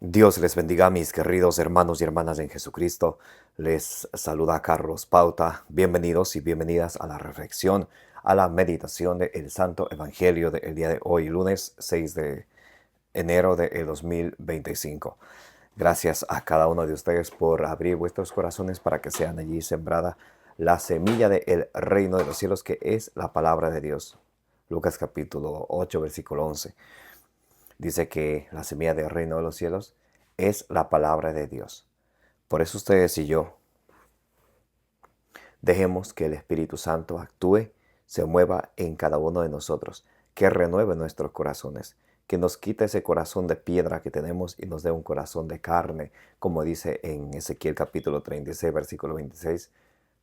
Dios les bendiga, mis queridos hermanos y hermanas en Jesucristo. Les saluda Carlos Pauta. Bienvenidos y bienvenidas a la reflexión, a la meditación del Santo Evangelio del día de hoy, lunes 6 de enero de 2025. Gracias a cada uno de ustedes por abrir vuestros corazones para que sean allí sembrada la semilla del reino de los cielos, que es la palabra de Dios. Lucas capítulo 8, versículo 11. Dice que la semilla del reino de los cielos es la palabra de Dios. Por eso ustedes y yo dejemos que el Espíritu Santo actúe, se mueva en cada uno de nosotros, que renueve nuestros corazones, que nos quite ese corazón de piedra que tenemos y nos dé un corazón de carne, como dice en Ezequiel capítulo 36, versículo 26,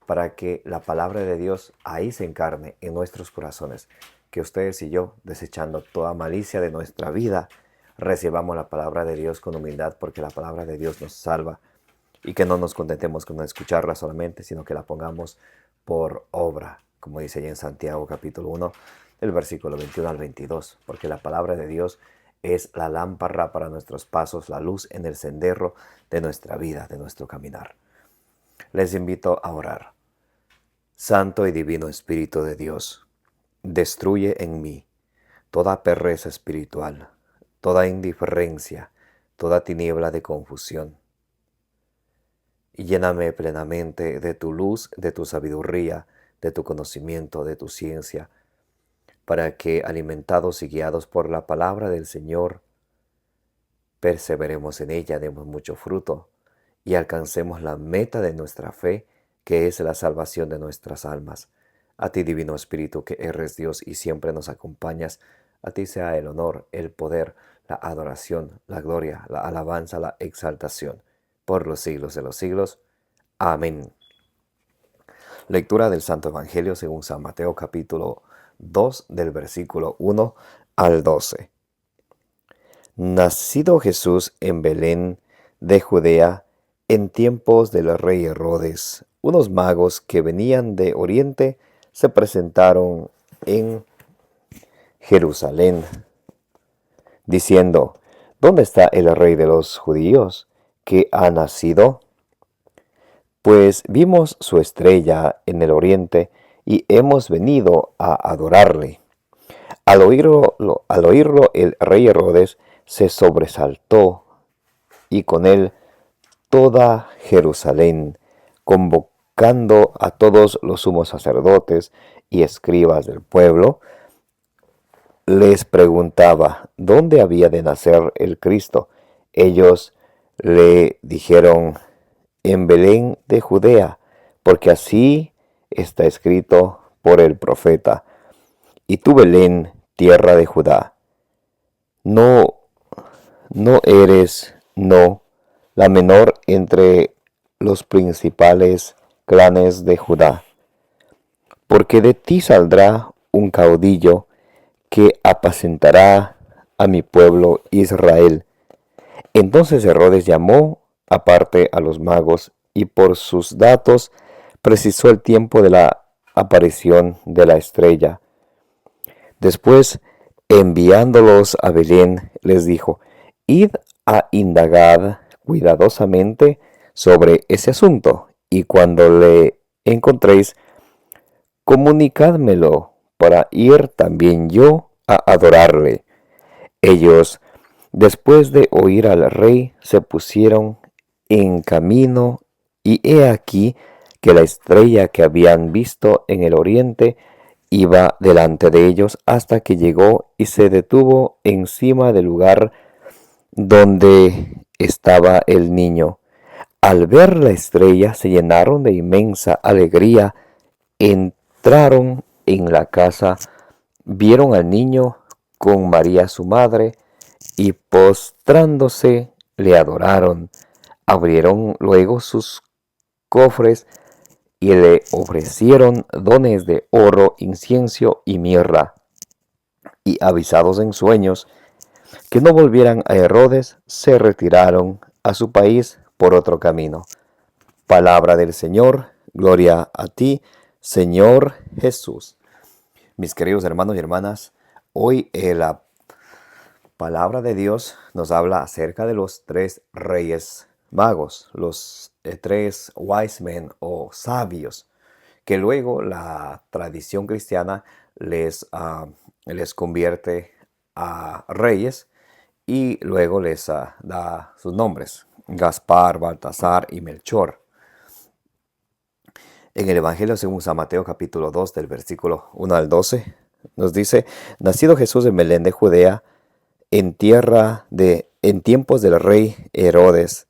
para que la palabra de Dios ahí se encarne en nuestros corazones, que ustedes y yo, desechando toda malicia de nuestra vida, recibamos la palabra de Dios con humildad, porque la palabra de Dios nos salva, y que no nos contentemos con escucharla solamente, sino que la pongamos por obra, como dice allí en Santiago capítulo 1, del versículo 21 al 22, porque la palabra de Dios es la lámpara para nuestros pasos, la luz en el sendero de nuestra vida, de nuestro caminar. Les invito a orar. Santo y divino Espíritu de Dios, destruye en mí toda pereza espiritual, toda indiferencia, toda tiniebla de confusión, y lléname plenamente de tu luz, de tu sabiduría, de tu conocimiento, de tu ciencia, para que, alimentados y guiados por la palabra del Señor, perseveremos en ella, demos mucho fruto y alcancemos la meta de nuestra fe, que es la salvación de nuestras almas. A ti, Divino Espíritu, que eres Dios y siempre nos acompañas, a ti sea el honor, el poder, la adoración, la gloria, la alabanza, la exaltación, por los siglos de los siglos. Amén. Lectura del Santo Evangelio según San Mateo capítulo 2 del versículo 1 al 12. Nacido Jesús en Belén de Judea, en tiempos del rey Herodes, unos magos que venían de Oriente se presentaron en Jerusalén, diciendo: ¿Dónde está el rey de los judíos que ha nacido? Pues vimos su estrella en el oriente y hemos venido a adorarle. Al oírlo, el rey Herodes se sobresaltó, y con él toda Jerusalén, convocando a todos los sumos sacerdotes y escribas del pueblo, les preguntaba dónde había de nacer el Cristo. Ellos le dijeron: en Belén de Judea, porque así está escrito por el profeta: y tú, Belén, tierra de Judá, no eres la menor entre los principales clanes de Judá, porque de ti saldrá un caudillo que apacentará a mi pueblo Israel. Entonces Herodes llamó aparte a los magos y por sus datos precisó el tiempo de la aparición de la estrella. Después, enviándolos a Belén, les dijo: id a indagar cuidadosamente sobre ese asunto, y cuando le encontréis, comunicádmelo para ir también yo a adorarle. Ellos, después de oír al rey, se pusieron en camino, y he aquí que la estrella que habían visto en el oriente iba delante de ellos hasta que llegó y se detuvo encima del lugar donde estaba el niño. Al ver la estrella se llenaron de inmensa alegría, entraron en la casa, vieron al niño con María su madre, y postrándose le adoraron. Abrieron luego sus cofres y le ofrecieron dones de oro, incienso y mirra. Y avisados en sueños que no volvieran a Herodes, se retiraron a su país por otro camino. Palabra del Señor, gloria a ti, Señor Jesús. Mis queridos hermanos y hermanas, hoy la palabra de Dios nos habla acerca de los tres reyes magos, los tres wise men o sabios, que luego la tradición cristiana les convierte a reyes y luego les da sus nombres: Gaspar, Baltasar y Melchor. En el Evangelio según San Mateo capítulo 2 del versículo 1 al 12 nos dice: nacido Jesús en Belén de Judea, en tiempos del rey Herodes,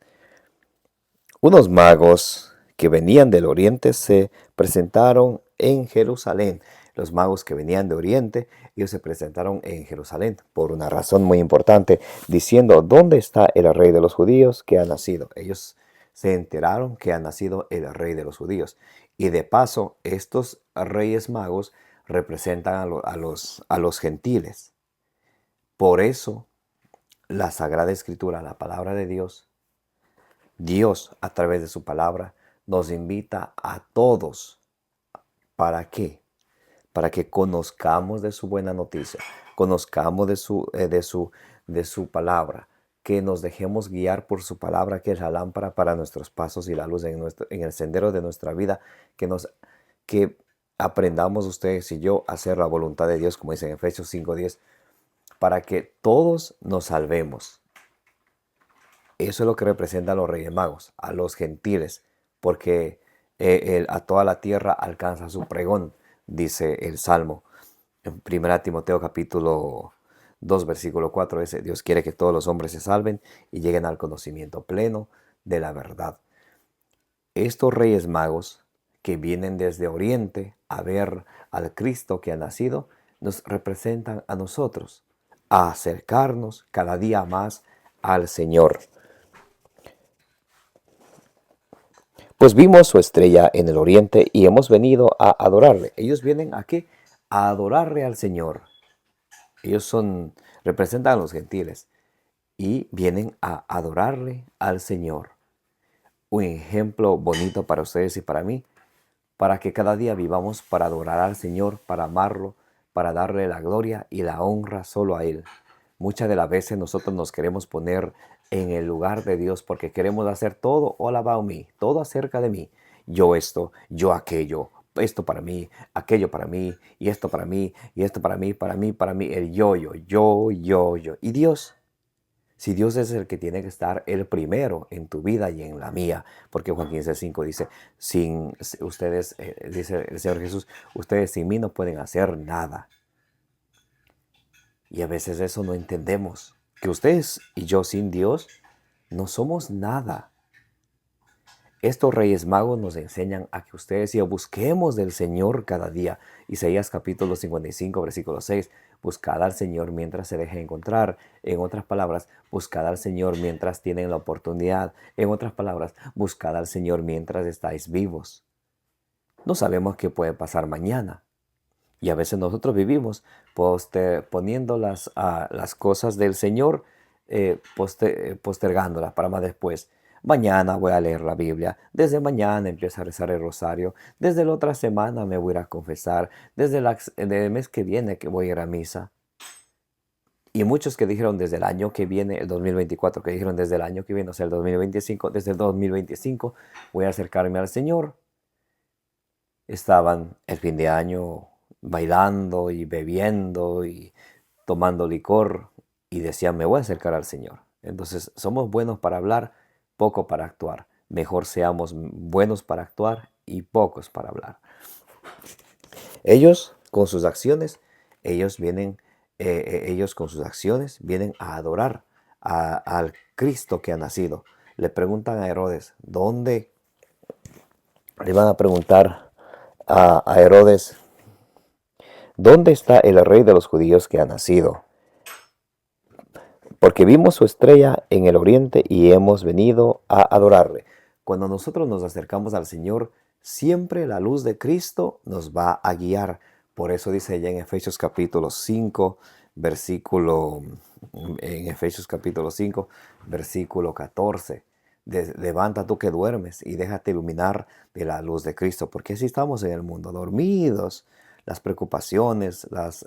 unos magos que venían del oriente se presentaron en Jerusalén. Los magos que venían de oriente, ellos se presentaron en Jerusalén por una razón muy importante, diciendo: ¿dónde está el rey de los judíos que ha nacido? Ellos se enteraron que ha nacido el rey de los judíos. Y de paso, estos reyes magos representan a los gentiles. Por eso, la Sagrada Escritura, la palabra de Dios, Dios a través de su palabra, nos invita a todos. ¿Para qué? Para que conozcamos de su buena noticia, conozcamos de su palabra, que nos dejemos guiar por su palabra, que es la lámpara para nuestros pasos y la luz en el sendero de nuestra vida, que aprendamos ustedes y yo a hacer la voluntad de Dios, como dice en Efesios 5:10, para que todos nos salvemos. Eso es lo que representan los Reyes Magos, a los gentiles, porque a toda la tierra alcanza su pregón, dice el Salmo. En 1 Timoteo capítulo 2, versículo 4 dice: Dios quiere que todos los hombres se salven y lleguen al conocimiento pleno de la verdad. Estos Reyes Magos que vienen desde Oriente a ver al Cristo que ha nacido, nos representan a nosotros, a acercarnos cada día más al Señor. Pues vimos su estrella en el oriente y hemos venido a adorarle. Ellos vienen ¿a qué? A adorarle al Señor. Ellos representan a los gentiles y vienen a adorarle al Señor. Un ejemplo bonito para ustedes y para mí, para que cada día vivamos para adorar al Señor, para amarlo, para darle la gloria y la honra solo a Él. Muchas de las veces nosotros nos queremos poner en el lugar de Dios porque queremos hacer todo all about me, todo acerca de mí. Yo esto, yo aquello, esto para mí, aquello para mí, y esto para mí, y esto para mí, el yo. Y Dios, si Dios es el que tiene que estar el primero en tu vida y en la mía, porque Juan 15:5 dice: sin ustedes, dice el Señor Jesús, ustedes sin mí no pueden hacer nada. Y a veces eso no entendemos, que ustedes y yo sin Dios no somos nada. Estos Reyes Magos nos enseñan a que ustedes y yo busquemos del Señor cada día. Isaías capítulo 55, versículo 6. Buscad al Señor mientras se deje encontrar. En otras palabras, buscad al Señor mientras tienen la oportunidad. En otras palabras, buscad al Señor mientras estáis vivos. No sabemos qué puede pasar mañana. Y a veces nosotros vivimos poniendo las cosas del Señor, postergándolas para más después. Mañana voy a leer la Biblia. Desde mañana empiezo a rezar el rosario. Desde la otra semana me voy a ir a confesar. Desde el mes que viene que voy a ir a misa. Y muchos que dijeron desde el año que viene, el 2024, que dijeron desde el año que viene, o sea, el 2025, desde el 2025 voy a acercarme al Señor. Estaban el fin de año bailando y bebiendo y tomando licor y decían: me voy a acercar al Señor. Entonces somos buenos para hablar, poco para actuar. Mejor seamos buenos para actuar y pocos para hablar. Ellos con sus acciones, ellos con sus acciones vienen a adorar al Cristo que ha nacido. Le preguntan a Herodes, ¿dónde? Le van a preguntar a Herodes: ¿dónde está el rey de los judíos que ha nacido? Porque vimos su estrella en el oriente y hemos venido a adorarle. Cuando nosotros nos acercamos al Señor, siempre la luz de Cristo nos va a guiar. Por eso dice allá en Efesios capítulo 5, versículo 14. Levanta tú que duermes y déjate iluminar de la luz de Cristo, porque así estamos en el mundo, dormidos. Las preocupaciones, las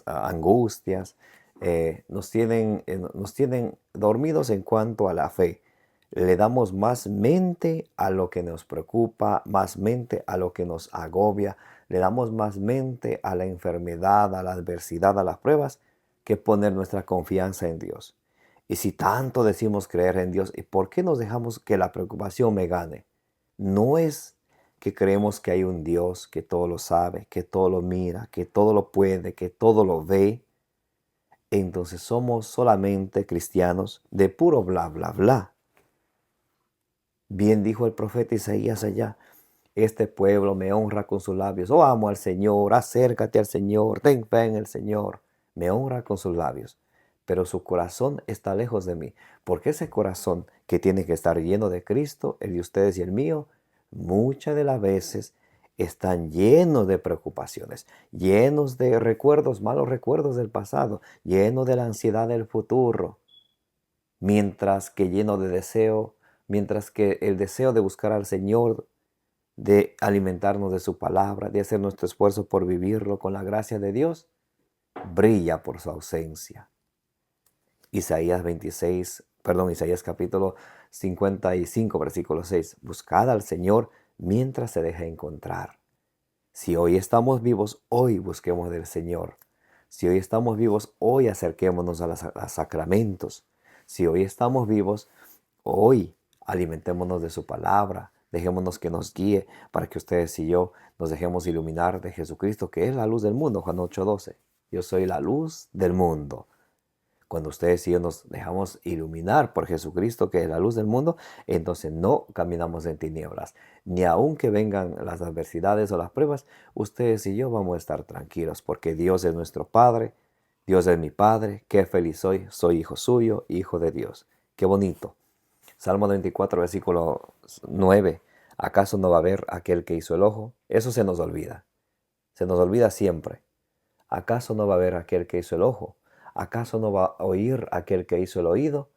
angustias, nos tienen dormidos en cuanto a la fe. Le damos más mente a lo que nos preocupa, más mente a lo que nos agobia, le damos más mente a la enfermedad, a la adversidad, a las pruebas, que poner nuestra confianza en Dios. Y si tanto decimos creer en Dios, ¿y por qué nos dejamos que la preocupación me gane? No es que creemos que hay un Dios que todo lo sabe, que todo lo mira, que todo lo puede, que todo lo ve. Entonces somos solamente cristianos de puro bla, bla, bla. Bien dijo el profeta Isaías allá: este pueblo me honra con sus labios. Oh, amo al Señor, acércate al Señor, ten fe en el Señor. Me honra con sus labios, pero su corazón está lejos de mí. Porque ese corazón que tiene que estar lleno de Cristo, el de ustedes y el mío, muchas de las veces están llenos de preocupaciones, llenos de recuerdos, malos recuerdos del pasado, llenos de la ansiedad del futuro, mientras que lleno de deseo, mientras que el deseo de buscar al Señor, de alimentarnos de su palabra, de hacer nuestro esfuerzo por vivirlo con la gracia de Dios, brilla por su ausencia. Isaías capítulo 55, versículo 6. Buscad al Señor mientras se deja encontrar. Si hoy estamos vivos, hoy busquemos del Señor. Si hoy estamos vivos, hoy acerquémonos a los sacramentos. Si hoy estamos vivos, hoy alimentémonos de su palabra. Dejémonos que nos guíe para que ustedes y yo nos dejemos iluminar de Jesucristo, que es la luz del mundo. Juan 8:12. Yo soy la luz del mundo. Cuando ustedes y yo nos dejamos iluminar por Jesucristo, que es la luz del mundo, entonces no caminamos en tinieblas. Ni aun que vengan las adversidades o las pruebas, ustedes y yo vamos a estar tranquilos, porque Dios es nuestro Padre, Dios es mi Padre. Qué feliz soy hijo suyo, hijo de Dios. Qué bonito. Salmo 24, versículo 9. ¿Acaso no va a haber aquel que hizo el ojo? Eso se nos olvida. Se nos olvida siempre. ¿Acaso no va a haber aquel que hizo el ojo? ¿Acaso no va a oír aquel que hizo el oído?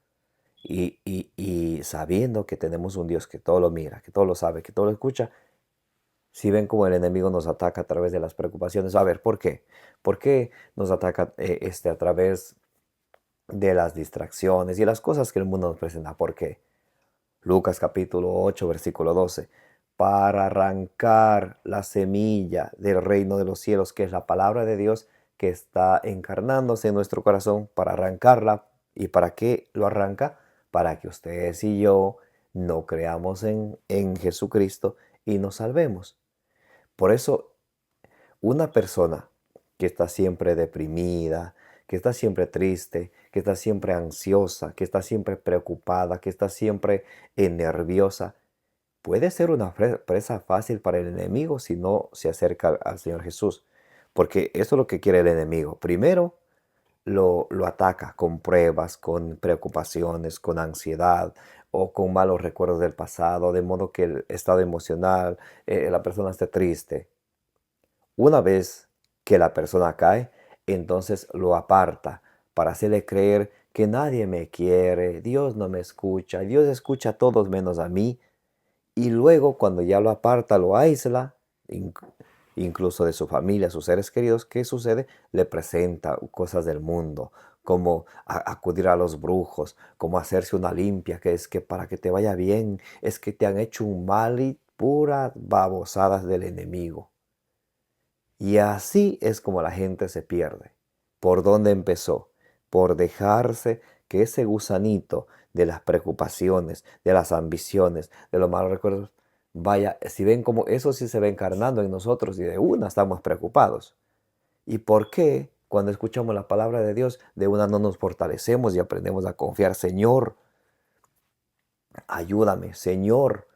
Y sabiendo que tenemos un Dios que todo lo mira, que todo lo sabe, que todo lo escucha, si ven cómo el enemigo nos ataca a través de las preocupaciones, a ver, ¿por qué? ¿Por qué nos ataca a través de las distracciones y las cosas que el mundo nos presenta? ¿Por qué? Lucas capítulo 8, versículo 12. Para arrancar la semilla del reino de los cielos, que es la palabra de Dios que está encarnándose en nuestro corazón, para arrancarla. ¿Y para qué lo arranca? Para que ustedes y yo no creamos en Jesucristo y nos salvemos. Por eso, una persona que está siempre deprimida, que está siempre triste, que está siempre ansiosa, que está siempre preocupada, que está siempre nerviosa, puede ser una presa fácil para el enemigo si no se acerca al Señor Jesús. Porque eso es lo que quiere el enemigo. Primero lo ataca con pruebas, con preocupaciones, con ansiedad o con malos recuerdos del pasado, de modo que el estado emocional, la persona esté triste. Una vez que la persona cae, entonces lo aparta para hacerle creer que nadie me quiere, Dios no me escucha, Dios escucha a todos menos a mí. Y luego, cuando ya lo aparta, lo aísla, incluso de su familia, sus seres queridos, ¿qué sucede? Le presenta cosas del mundo, como acudir a los brujos, como hacerse una limpia, que es que para que te vaya bien, es que te han hecho un mal, y puras babosadas del enemigo. Y así es como la gente se pierde. ¿Por dónde empezó? Por dejarse que ese gusanito de las preocupaciones, de las ambiciones, de los malos recuerdos, vaya, si ven como eso sí se va encarnando en nosotros y de una estamos preocupados. ¿Y por qué cuando escuchamos la palabra de Dios de una no nos fortalecemos y aprendemos a confiar? Señor, ayúdame, Señor,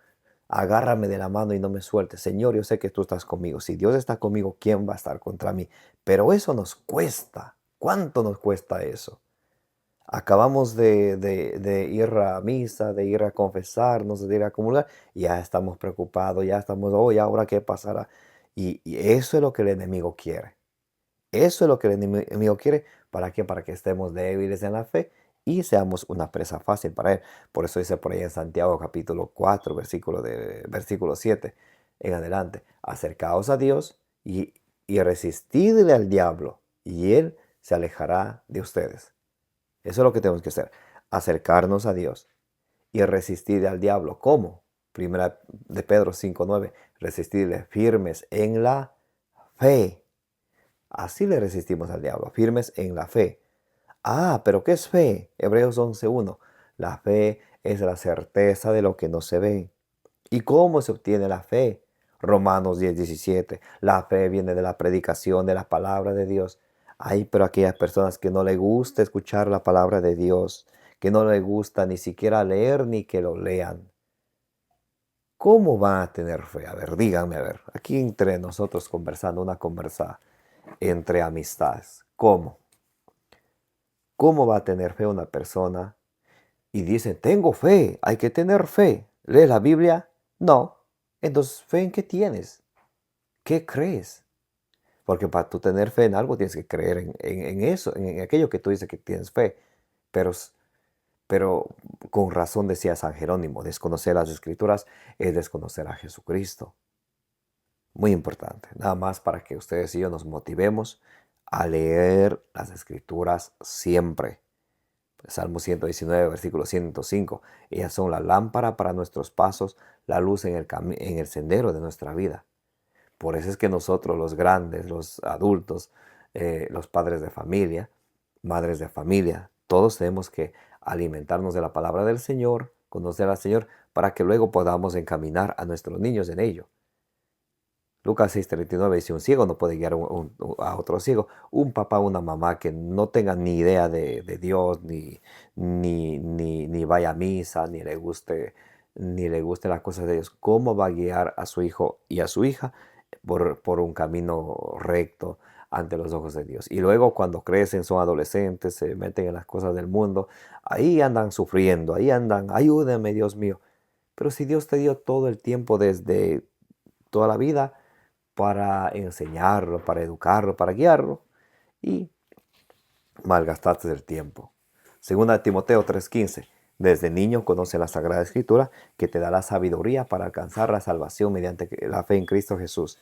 agárrame de la mano y no me sueltes. Señor, yo sé que tú estás conmigo. Si Dios está conmigo, ¿quién va a estar contra mí? Pero eso nos cuesta. ¿Cuánto nos cuesta eso? Acabamos de ir a misa, de ir a confesarnos, de ir a comulgar, y ya estamos preocupados, ya estamos, oh, ¿y ahora qué pasará? Y eso es lo que el enemigo quiere. Eso es lo que el enemigo quiere. ¿Para qué? Para que estemos débiles en la fe y seamos una presa fácil para él. Por eso dice por ahí en Santiago capítulo 4, versículo 7 en adelante: acercaos a Dios y resistidle al diablo, y él se alejará de ustedes. Eso es lo que tenemos que hacer, acercarnos a Dios y resistir al diablo. ¿Cómo? Primera de Pedro 5:9, resistirle firmes en la fe. Así le resistimos al diablo, firmes en la fe. Ah, pero ¿qué es fe? Hebreos 11:1. La fe es la certeza de lo que no se ve. ¿Y cómo se obtiene la fe? Romanos 10:17. La fe viene de la predicación de la palabra de Dios. Ay, pero aquellas personas que no les gusta escuchar la palabra de Dios, que no les gusta ni siquiera leer ni que lo lean, ¿cómo van a tener fe? A ver, díganme, a ver, aquí entre nosotros conversando, una conversa entre amistades. ¿Cómo? ¿Cómo va a tener fe una persona? Y dice, tengo fe, hay que tener fe. ¿Lees la Biblia? No. Entonces, ¿fe en qué tienes? ¿Qué crees? Porque para tú tener fe en algo tienes que creer en eso, en aquello que tú dices que tienes fe. Pero, pero con razón decía San Jerónimo, desconocer las Escrituras es desconocer a Jesucristo. Muy importante, nada más para que ustedes y yo nos motivemos a leer las Escrituras siempre. Salmo 119, versículo 105. Ellas son la lámpara para nuestros pasos, la luz en el sendero de nuestra vida. Por eso es que nosotros, los grandes, los adultos, los padres de familia, madres de familia, todos tenemos que alimentarnos de la palabra del Señor, conocer al Señor, para que luego podamos encaminar a nuestros niños en ello. Lucas 6:39 dice, un ciego no puede guiar a otro ciego. Un papá o una mamá que no tengan ni idea de Dios, ni vaya a misa, ni le guste las cosas de Dios, ¿cómo va a guiar a su hijo y a su hija por un camino recto ante los ojos de Dios? Y luego cuando crecen, son adolescentes, se meten en las cosas del mundo, ahí andan sufriendo, ahí andan, ayúdame Dios mío. Pero si Dios te dio todo el tiempo desde toda la vida, para enseñarlo, para educarlo, para guiarlo, y malgastaste el tiempo. Segunda de Timoteo 3:15. Desde niño conoce la Sagrada Escritura que te da la sabiduría para alcanzar la salvación mediante la fe en Cristo Jesús.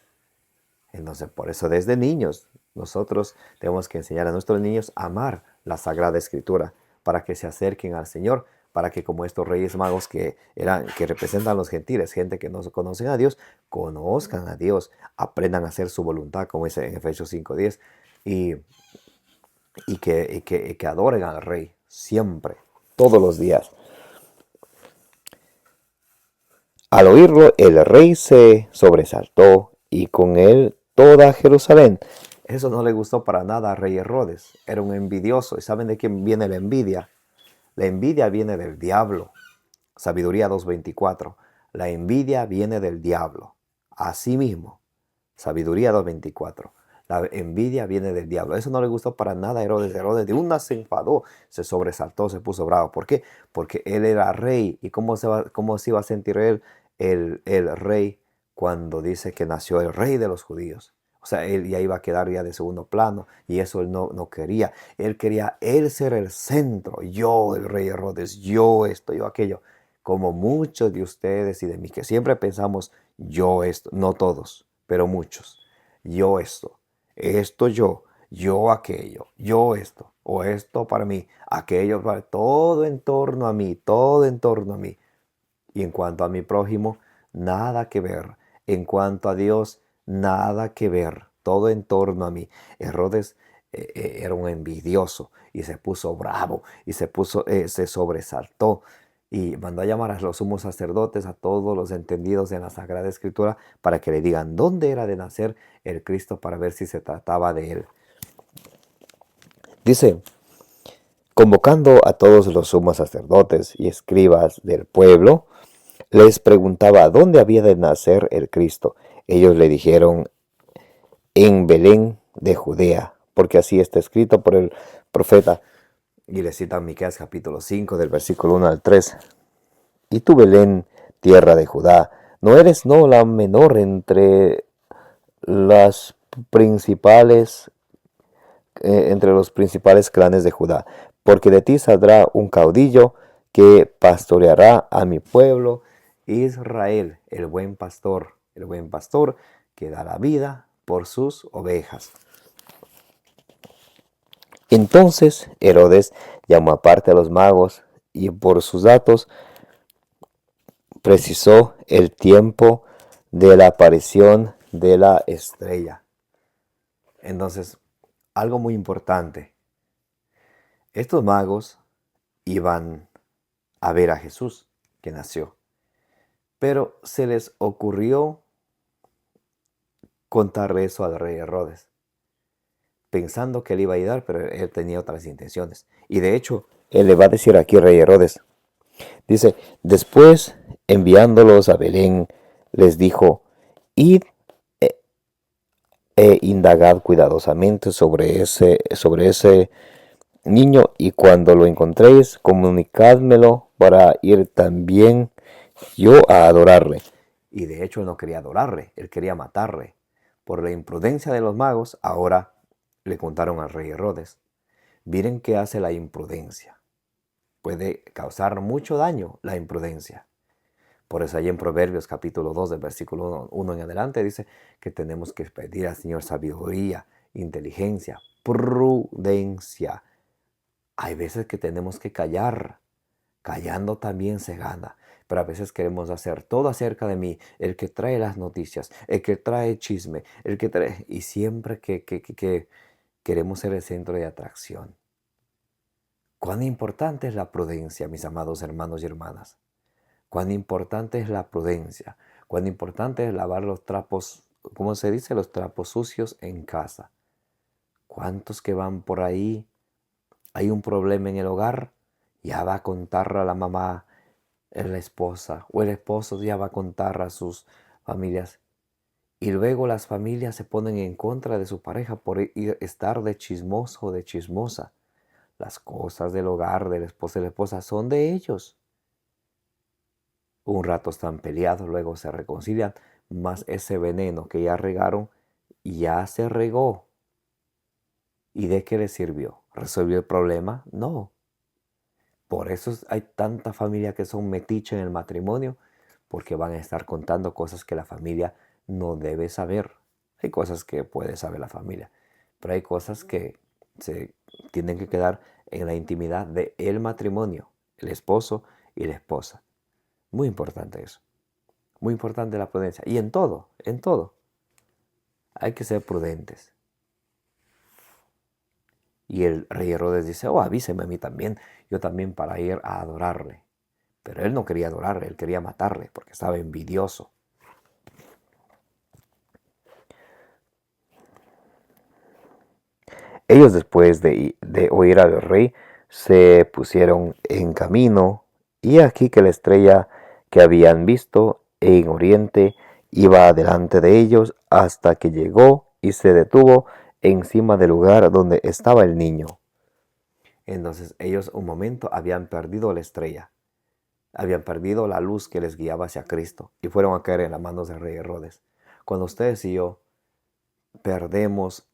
Entonces, por eso desde niños nosotros tenemos que enseñar a nuestros niños a amar la Sagrada Escritura para que se acerquen al Señor, para que como estos reyes magos que representan a los gentiles, gente que no conocen a Dios, conozcan a Dios, aprendan a hacer su voluntad, como dice en Efesios 5:10, y, que adoren al Rey siempre, todos los días. Al oírlo, el rey se sobresaltó y con él toda Jerusalén. Eso no le gustó para nada a rey Herodes. Era un envidioso. ¿Y saben de quién viene la envidia? La envidia viene del diablo. Sabiduría 2:24. La envidia viene del diablo. Así mismo. Sabiduría 2:24. La envidia viene del diablo. Eso no le gustó para nada a Herodes. Herodes de una se enfadó, se sobresaltó, se puso bravo. ¿Por qué? Porque él era rey. ¿Y cómo se iba a sentir él, el rey, cuando dice que nació el rey de los judíos? O sea, él ya iba a quedar ya de segundo plano y eso él no quería. Él quería él ser el centro. Yo, el rey Herodes, yo esto, yo aquello. Como muchos de ustedes y de mí que siempre pensamos yo esto, no todos, pero muchos. Yo esto yo aquello, yo esto, o esto para mí, aquello para todo en torno a mí, todo en torno a mí. Y en cuanto a mi prójimo, nada que ver. En cuanto a Dios, nada que ver. Todo en torno a mí. Herodes era un envidioso y se puso bravo y se sobresaltó y mandó a llamar a los sumos sacerdotes, a todos los entendidos en la Sagrada Escritura, para que le digan dónde era de nacer el Cristo para ver si se trataba de él. Dice, convocando a todos los sumos sacerdotes y escribas del pueblo, les preguntaba dónde había de nacer el Cristo. Ellos le dijeron, en Belén de Judea, porque así está escrito por el profeta. Y le citan Miqueas capítulo 5 del versículo 1 al 3. Y tú, Belén, tierra de Judá, no eres la menor entre las principales, entre los principales clanes de Judá, porque de ti saldrá un caudillo que pastoreará a mi pueblo Israel, el buen pastor que da la vida por sus ovejas. Entonces Herodes llamó aparte a los magos y por sus datos precisó el tiempo de la aparición de la estrella. Entonces, algo muy importante. Estos magos iban a ver a Jesús, que nació. Pero se les ocurrió contarle eso al rey Herodes, pensando que él iba a ayudar, pero él tenía otras intenciones. Y de hecho, él le va a decir aquí al rey Herodes, dice, después enviándolos a Belén, les dijo, id e indagad cuidadosamente sobre ese niño y cuando lo encontréis, comunicádmelo para ir también yo a adorarle. Y de hecho él no quería adorarle, él quería matarle. Por la imprudencia de los magos, ahora le contaron al rey Herodes. Miren qué hace la imprudencia. Puede causar mucho daño la imprudencia. Por eso allí en Proverbios capítulo 2 del versículo 1 en adelante dice que tenemos que pedir al Señor sabiduría, inteligencia, prudencia. Hay veces que tenemos que callar. Callando también se gana. Pero a veces queremos hacer todo acerca de mí. El que trae las noticias, el que trae chisme, el que trae... Y siempre que queremos ser el centro de atracción. Cuán importante es la prudencia, mis amados hermanos y hermanas. Cuán importante es la prudencia. Cuán importante es lavar los trapos, ¿cómo se dice? Los trapos sucios en casa. ¿Cuántos que van por ahí? Hay un problema en el hogar, ya va a contar a la mamá, a la esposa, o el esposo ya va a contar a sus familias. Y luego las familias se ponen en contra de su pareja por estar de chismoso o de chismosa. Las cosas del hogar, del esposo y la esposa son de ellos. Un rato están peleados, luego se reconcilian, más ese veneno que ya regaron, ya se regó. ¿Y de qué le sirvió? ¿Resolvió el problema? No. Por eso hay tanta familia que son metiches en el matrimonio, porque van a estar contando cosas que la familia no debe saber. Hay cosas que puede saber la familia, pero hay cosas que se tienen que quedar en la intimidad del matrimonio, el esposo y la esposa. Muy importante eso. Muy importante la prudencia. Y en todo, en todo. Hay que ser prudentes. Y el rey Herodes dice, oh, avíseme a mí también, yo también para ir a adorarle. Pero él no quería adorarle, él quería matarle porque estaba envidioso. Ellos después de oír al rey se pusieron en camino y aquí que la estrella que habían visto en oriente iba delante de ellos hasta que llegó y se detuvo encima del lugar donde estaba el niño. Entonces ellos un momento habían perdido la estrella, habían perdido la luz que les guiaba hacia Cristo y fueron a caer en las manos del rey Herodes. Cuando ustedes y yo perdemos,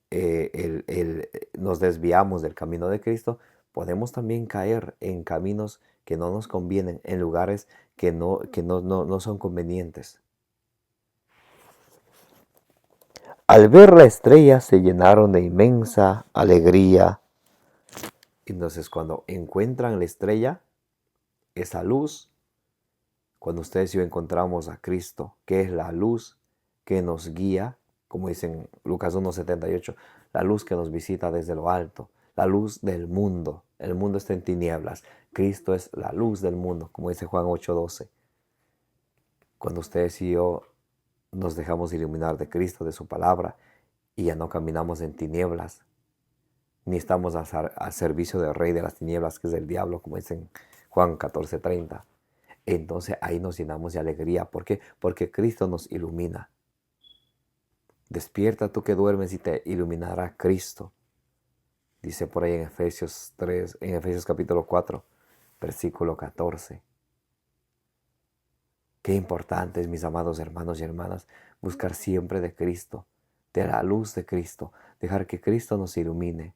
nos desviamos del camino de Cristo, podemos también caer en caminos que no nos convienen, en lugares que no son convenientes. Al ver la estrella se llenaron de inmensa alegría. Entonces cuando encuentran la estrella, esa luz, cuando ustedes y yo encontramos a Cristo, que es la luz que nos guía, como dicen Lucas 1:78, la luz que nos visita desde lo alto, la luz del mundo. El mundo está en tinieblas. Cristo es la luz del mundo, como dice Juan 8:12. Cuando ustedes y yo nos dejamos iluminar de Cristo, de su palabra, y ya no caminamos en tinieblas, ni estamos al servicio del rey de las tinieblas, que es el diablo, como dice en Juan 14:30. Entonces ahí nos llenamos de alegría. ¿Por qué? Porque Cristo nos ilumina. Despierta tú que duermes y te iluminará Cristo. Dice por ahí en Efesios 3, en Efesios capítulo 4, versículo 14. Qué importante es, mis amados hermanos y hermanas, buscar siempre de Cristo, de la luz de Cristo, dejar que Cristo nos ilumine,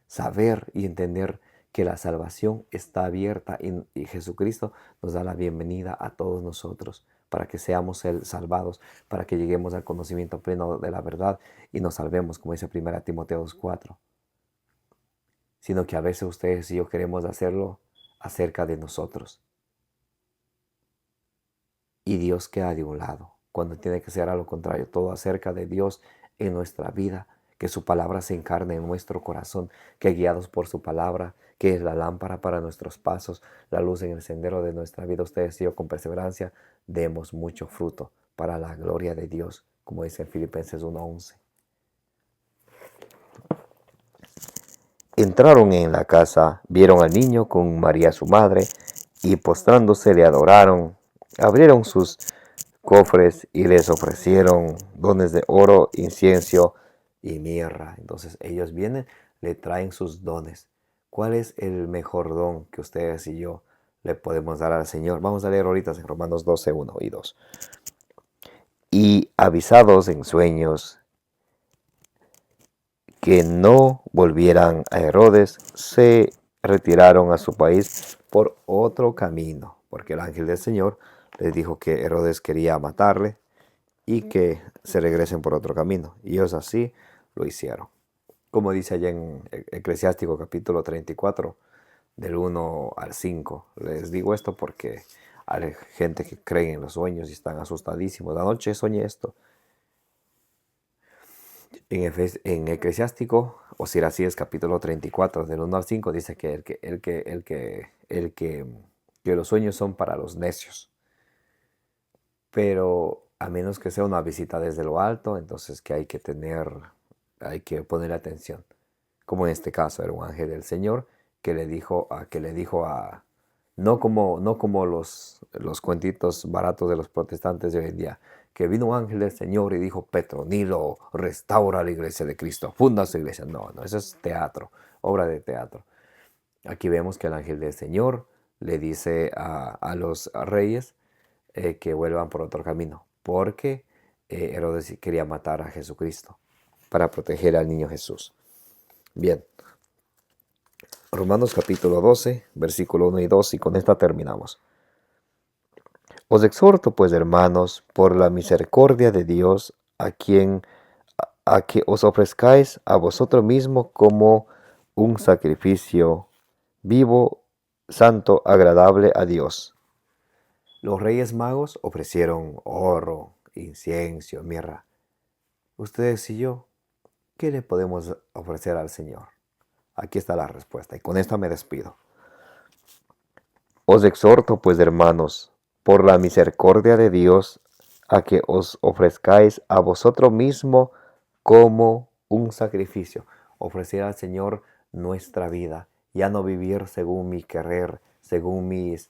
saber y entender que la salvación está abierta y Jesucristo nos da la bienvenida a todos nosotros para que seamos salvados, para que lleguemos al conocimiento pleno de la verdad y nos salvemos, como dice 1 Timoteo 2:4. sino que a veces ustedes y yo queremos hacerlo acerca de nosotros. Y Dios queda de un lado, cuando tiene que ser a lo contrario, todo acerca de Dios en nuestra vida, que su palabra se encarne en nuestro corazón, que guiados por su palabra, que es la lámpara para nuestros pasos, la luz en el sendero de nuestra vida, ustedes y yo con perseverancia demos mucho fruto para la gloria de Dios, como dice en Filipenses 1:11. Entraron en la casa, vieron al niño con María su madre, y postrándose le adoraron. Abrieron sus cofres y les ofrecieron dones de oro, incienso y mirra. Entonces ellos vienen, le traen sus dones. ¿Cuál es el mejor don que ustedes y yo le podemos dar al Señor? Vamos a leer ahorita en Romanos 12, 1 y 2. Y avisados en sueños que no volvieran a Herodes, se retiraron a su país por otro camino, porque el ángel del Señor les dijo que Herodes quería matarle y que se regresen por otro camino. Y ellos así lo hicieron. Como dice allá en Eclesiástico capítulo 34, del 1 al 5. Les digo esto porque hay gente que cree en los sueños y están asustadísimos. Anoche soñé esto. En Eclesiástico, o Siracías capítulo 34, del 1 al 5, dice que los sueños son para los necios. Pero a menos que sea una visita desde lo alto, entonces que hay que poner atención. Como en este caso era un ángel del Señor que le dijo a no como los cuentitos baratos de los protestantes de hoy en día, que vino un ángel del Señor y dijo: Petronilo, restaura la iglesia de Cristo, funda su iglesia. No, eso es teatro, obra de teatro. Aquí vemos que el ángel del Señor le dice a los reyes que vuelvan por otro camino, porque Herodes quería matar a Jesucristo para proteger al niño Jesús. Bien, Romanos capítulo 12, versículo 1 y 2, y con esta terminamos. Os exhorto, pues, hermanos, por la misericordia de Dios, a que os ofrezcáis a vosotros mismos como un sacrificio vivo, santo, agradable a Dios. Los reyes magos ofrecieron oro, incienso, mirra. Ustedes y yo, ¿qué le podemos ofrecer al Señor? Aquí está la respuesta, y con esta me despido. Os exhorto, pues, hermanos, por la misericordia de Dios, a que os ofrezcáis a vosotros mismos como un sacrificio. Ofrecer al Señor nuestra vida, ya no vivir según mi querer, según mis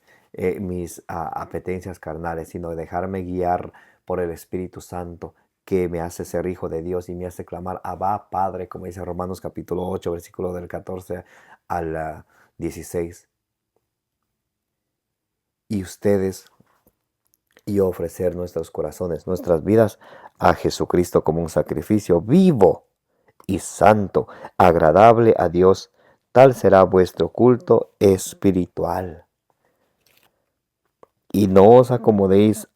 apetencias carnales, sino dejarme guiar por el Espíritu Santo, que me hace ser hijo de Dios y me hace clamar: Abba, Padre, como dice Romanos capítulo 8, versículo del 14 al 16. Y ustedes y ofrecer nuestros corazones, nuestras vidas a Jesucristo como un sacrificio vivo y santo, agradable a Dios. Tal será vuestro culto espiritual. Y no os acomodéis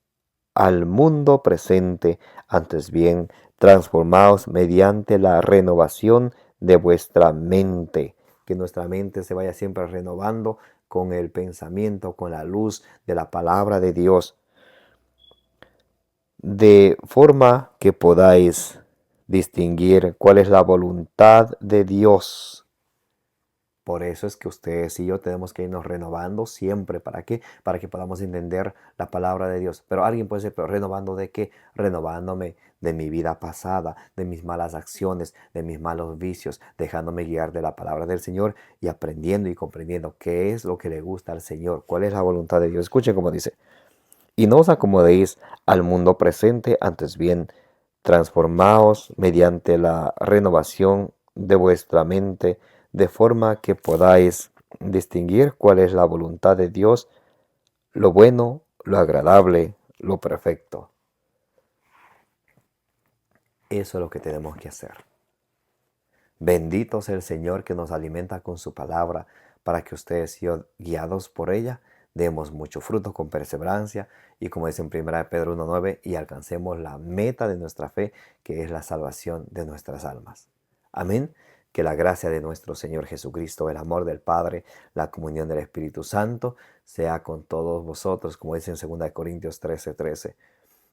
al mundo presente, antes bien, transformaos mediante la renovación de vuestra mente. Que nuestra mente se vaya siempre renovando con el pensamiento, con la luz de la palabra de Dios, de forma que podáis distinguir cuál es la voluntad de Dios. Por eso es que ustedes y yo tenemos que irnos renovando siempre. ¿Para qué? Para que podamos entender la palabra de Dios. Pero alguien puede decir: ¿pero renovando de qué? Renovándome de mi vida pasada, de mis malas acciones, de mis malos vicios, dejándome guiar de la palabra del Señor y aprendiendo y comprendiendo qué es lo que le gusta al Señor, cuál es la voluntad de Dios. Escuchen cómo dice: y no os acomodéis al mundo presente, antes bien, transformaos mediante la renovación de vuestra mente, de forma que podáis distinguir cuál es la voluntad de Dios, lo bueno, lo agradable, lo perfecto. Eso es lo que tenemos que hacer. Bendito sea el Señor que nos alimenta con su palabra, para que ustedes y yo, guiados por ella, demos mucho fruto con perseverancia y, como dice en 1 Pedro 1:9, y alcancemos la meta de nuestra fe, que es la salvación de nuestras almas. Amén. Que la gracia de nuestro Señor Jesucristo, el amor del Padre, la comunión del Espíritu Santo, sea con todos vosotros, como dice en 2 Corintios 13:13.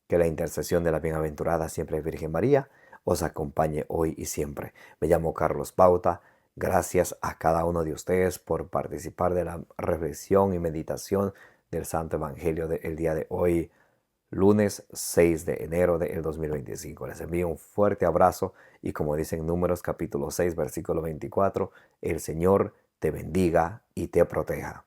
Que la intercesión de la bienaventurada siempre Virgen María os acompañe hoy y siempre. Me llamo Carlos Pauta. Gracias a cada uno de ustedes por participar de la reflexión y meditación del Santo Evangelio del día de hoy, lunes 6 de enero del 2025. Les envío un fuerte abrazo y, como dice en Números capítulo 6, versículo 24, el Señor te bendiga y te proteja.